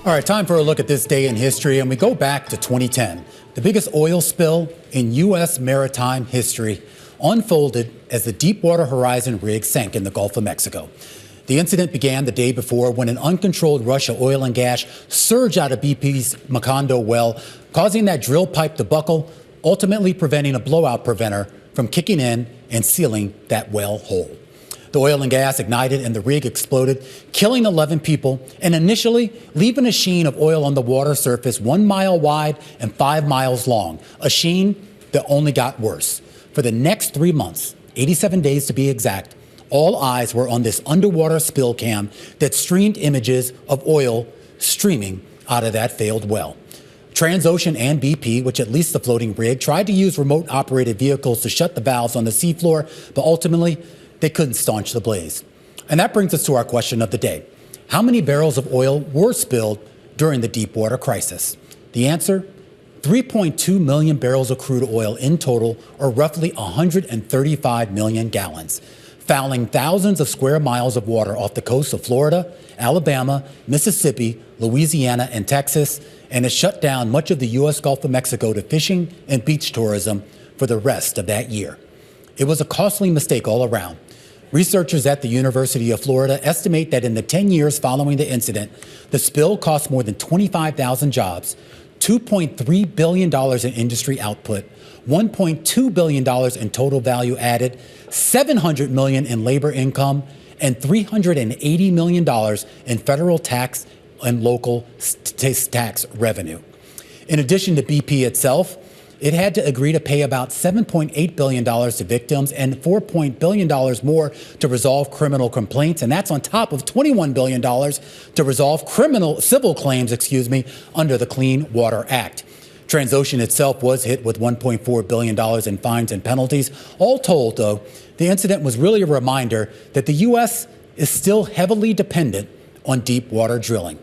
All right, time for a look at this day in history, and we go back to 2010. The biggest oil spill in U.S. maritime history unfolded as the Deepwater Horizon rig sank in the Gulf of Mexico. The incident began the day before when an uncontrolled rush of oil and gas surged out of BP's Macondo well, causing that drill pipe to buckle, ultimately preventing a blowout preventer from kicking in and sealing that well hole. The oil and gas ignited and the rig exploded, killing 11 people and initially leaving a sheen of oil on the water surface 1 mile wide and 5 miles long, a sheen that only got worse. For the next 3 months, 87 days to be exact, all eyes were on this underwater spill cam that streamed images of oil streaming out of that failed well. Transocean and BP, which at least the floating rig, tried to use remote operated vehicles to shut the valves on the seafloor, but ultimately they couldn't staunch the blaze. And that brings us to our question of the day. How many barrels of oil were spilled during the Deepwater crisis? The answer, 3.2 million barrels of crude oil in total, or roughly 135 million gallons, fouling thousands of square miles of water off the coasts of Florida, Alabama, Mississippi, Louisiana, and Texas, and has shut down much of the U.S. Gulf of Mexico to fishing and beach tourism for the rest of that year. It was a costly mistake all around. Researchers at the University of Florida estimate that in the 10 years following the incident, the spill cost more than 25,000 jobs, $2.3 billion in industry output, $1.2 billion in total value added, $700 million in labor income, and $380 million in federal tax and local tax revenue. In addition to BP itself, it had to agree to pay about $7.8 billion to victims and $4 billion more to resolve criminal complaints. And that's on top of $21 billion to resolve civil claims, under the Clean Water Act. Transocean itself was hit with $1.4 billion in fines and penalties. All told, though, the incident was really a reminder that the U.S. is still heavily dependent on deep water drilling.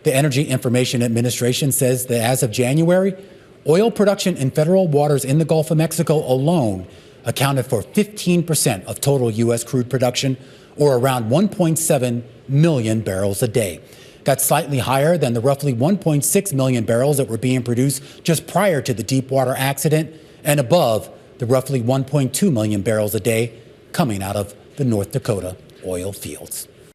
The Energy Information Administration says that as of January, oil production in federal waters in the Gulf of Mexico alone accounted for 15% of total U.S. crude production, or around 1.7 million barrels a day. That's slightly higher than the roughly 1.6 million barrels that were being produced just prior to the Deepwater accident, and above the roughly 1.2 million barrels a day coming out of the North Dakota oil fields.